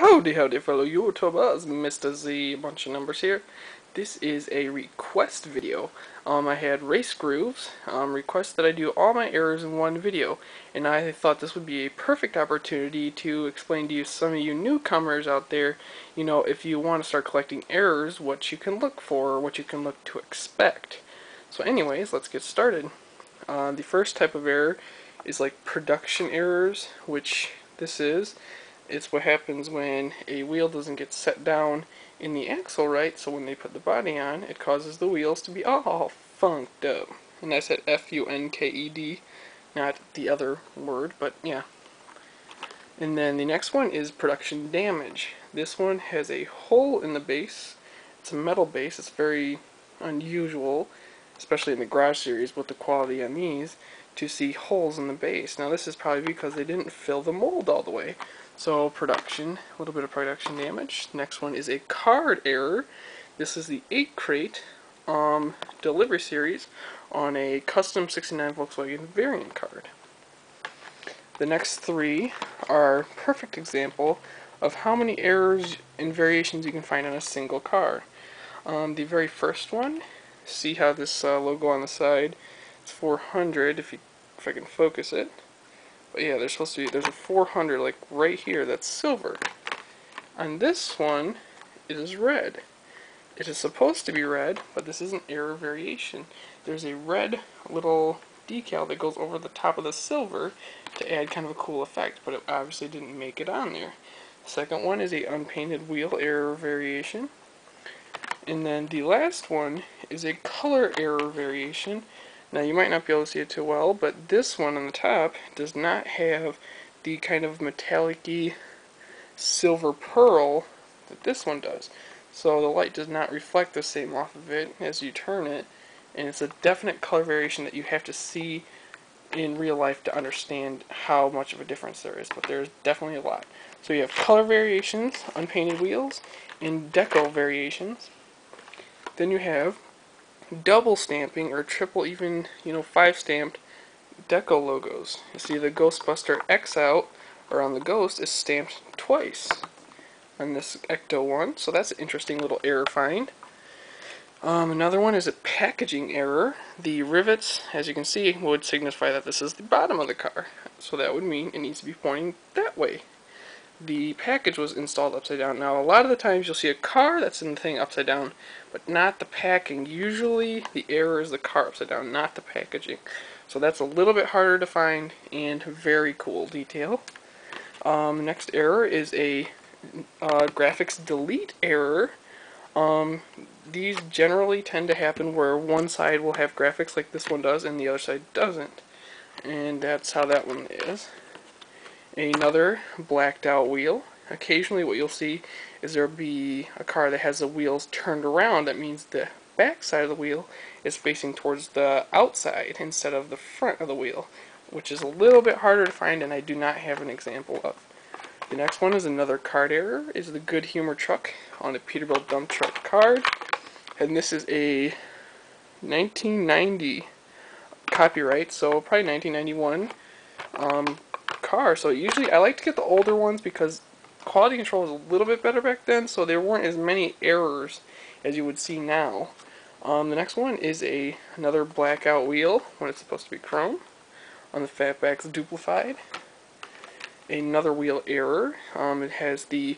Howdy fellow YouTubers, Mr. Z, a bunch of numbers here. This is a request video. I had Race Grooves request that I do all my errors in one video, and I thought this would be a perfect opportunity to explain to you, some of you newcomers out there, if you want to start collecting errors, what you can look for, or what you can look to expect. So anyways, let's get started. The first type of error is like production errors, which this is. It's what happens when a wheel doesn't get set down in the axle right, so when they put the body on, it causes the wheels to be all funked up. And I said F-U-N-K-E-D, not the other word, but yeah. And then the next one is production damage. This one has a hole in the base. It's a metal base. It's very unusual, especially in the Garage series with the quality on these, to see holes in the base. Now this is probably because they didn't fill the mold all the way. So production, a little bit of production damage. Next one is a card error. This is the 8 crate delivery series on a custom 69 Volkswagen variant card. The next three are perfect example of how many errors and variations you can find on a single car. The very first one, see how this logo on the side, it's 400 if I can focus it. But yeah, there's a 400 like right here that's silver. On this one, it is red. It is supposed to be red, but this is an error variation. There's a red little decal that goes over the top of the silver to add kind of a cool effect, but it obviously didn't make it on there. The second one is a unpainted wheel error variation. And then the last one is a color error variation. Now you might not be able to see it too well, but this one on the top does not have the kind of metallic-y silver pearl that this one does. So the light does not reflect the same off of it as you turn it, and it's a definite color variation that you have to see in real life to understand how much of a difference there is, but there's definitely a lot. So you have color variations, unpainted wheels, and deco variations. Then you have double stamping or triple, even 5 stamped deco logos. You see the Ghostbuster X out or on the Ghost is stamped twice on this Ecto one, so that's an interesting little error find. Another one is a packaging error. The rivets, as you can see, would signify that this is the bottom of the car, so that would mean it needs to be pointing that way. The package was installed upside down. Now, a lot of the times you'll see a car that's in the thing upside down, but not the packing. Usually the error is the car upside down, not the packaging. So that's a little bit harder to find and very cool detail. Next error is a graphics delete error. These generally tend to happen where one side will have graphics like this one does and the other side doesn't. And that's how that one is. Another blacked out wheel. Occasionally what you'll see is there'll be a car that has the wheels turned around. That means the back side of the wheel is facing towards the outside instead of the front of the wheel, which is a little bit harder to find and I do not have an example of. The next one is another card error, is the Good Humor truck on a Peterbilt dump truck card. And this is a 1990 copyright, so probably 1991 car. So usually I like to get the older ones because quality control was a little bit better back then, so there weren't as many errors as you would see now. The next one is another blackout wheel when it's supposed to be chrome on the Fatback's duplified. Another wheel error. It has the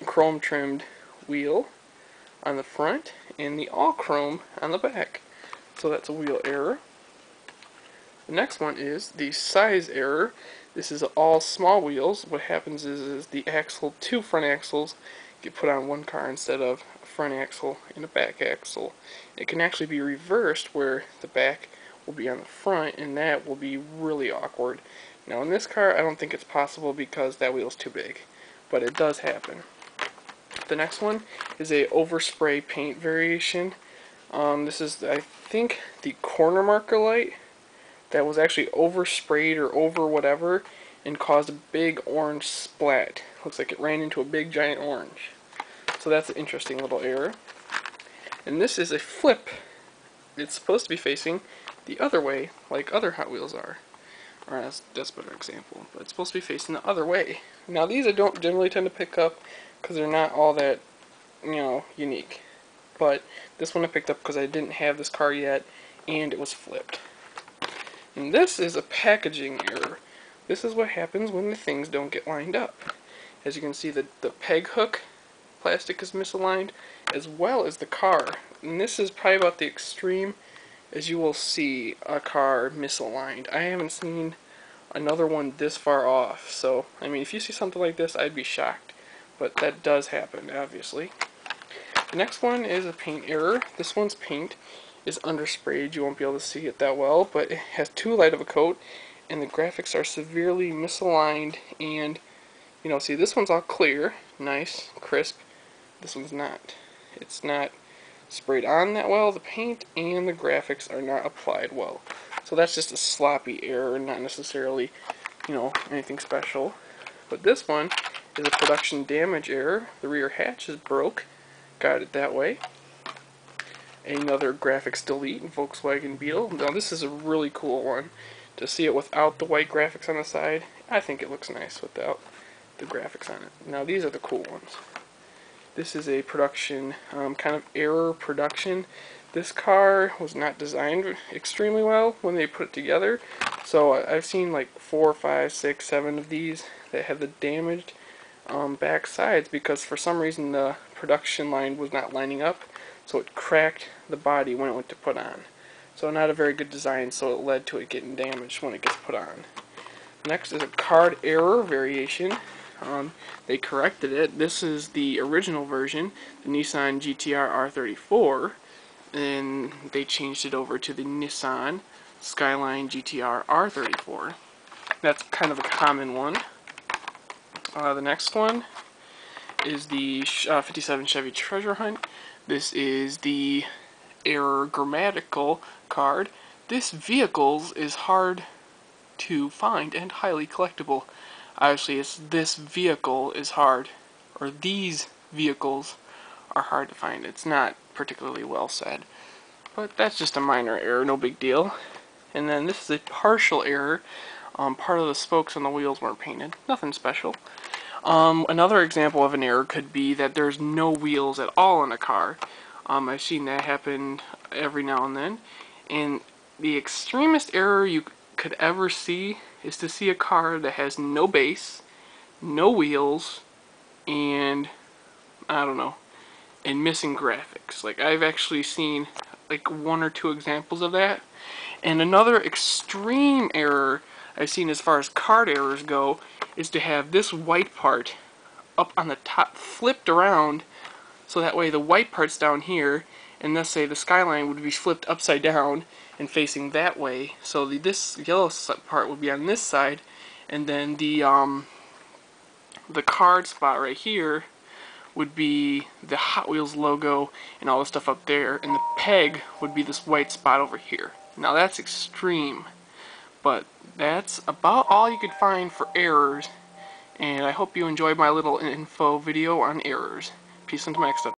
chrome trimmed wheel on the front and the all chrome on the back. So that's a wheel error. The next one is the size error. This is all small wheels. What happens is the two front axles get put on one car instead of a front axle and a back axle. It can actually be reversed where the back will be on the front, and that will be really awkward. Now in this car I don't think it's possible because that wheel is too big, but it does happen. The next one is a overspray paint variation. This is, I think, the corner marker light that was actually oversprayed or over whatever and caused a big orange splat. Looks like it ran into a big giant orange. So that's an interesting little error. And this is a flip. It's supposed to be facing the other way like other Hot Wheels are. Or that's a better example. But it's supposed to be facing the other way. Now these I don't generally tend to pick up because they're not all that, unique. But this one I picked up because I didn't have this car yet, and it was flipped. And this is a packaging error. This is what happens when the things don't get lined up. As you can see, the peg hook plastic is misaligned, as well as the car. And this is probably about the extreme as you will see a car misaligned. I haven't seen another one this far off. So, I mean, if you see something like this, I'd be shocked. But that does happen, obviously. The next one is a paint error. This one's paint is undersprayed. You won't be able to see it that well, but it has too light of a coat, and the graphics are severely misaligned. And see, this one's all clear, nice, crisp. This one's not. It's not sprayed on that well. The paint and the graphics are not applied well. So that's just a sloppy error, not necessarily, anything special. But this one is a production damage error. The rear hatch is broke. Got it that way. Another graphics delete, Volkswagen Beetle. Now this is a really cool one. To see it without the white graphics on the side, I think it looks nice without the graphics on it. Now these are the cool ones. This is a production, kind of error production. This car was not designed extremely well when they put it together. So I've seen like 4, 5, 6, 7 of these that have the damaged back sides because for some reason the production line was not lining up. So it cracked the body when it went to put on. So not a very good design, so it led to it getting damaged when it gets put on. Next is a card error variation. They corrected it. This is the original version, the Nissan GTR R34, and they changed it over to the Nissan Skyline GTR R34. That's kind of a common one. The next one is the 57 Chevy Treasure Hunt. This is the error grammatical card. This vehicle is hard to find and highly collectible. Obviously, it's this vehicle is hard, or these vehicles are hard to find. It's not particularly well said, but that's just a minor error, no big deal. And then this is a partial error. Part of the spokes on the wheels weren't painted. Nothing special. Another example of an error could be that there's no wheels at all in a car. I've seen that happen every now and then. And the extremest error you could ever see is to see a car that has no base, no wheels, and I don't know, and missing graphics. Like I've actually seen like 1 or 2 examples of that. And another extreme error I've seen as far as card errors go is to have this white part up on the top flipped around so that way the white part's down here, and let's say the Skyline would be flipped upside down and facing that way. So this yellow part would be on this side, and then the card spot right here would be the Hot Wheels logo and all the stuff up there, and the peg would be this white spot over here. Now that's extreme, but that's about all you could find for errors, and I hope you enjoyed my little info video on errors. Peace until next time.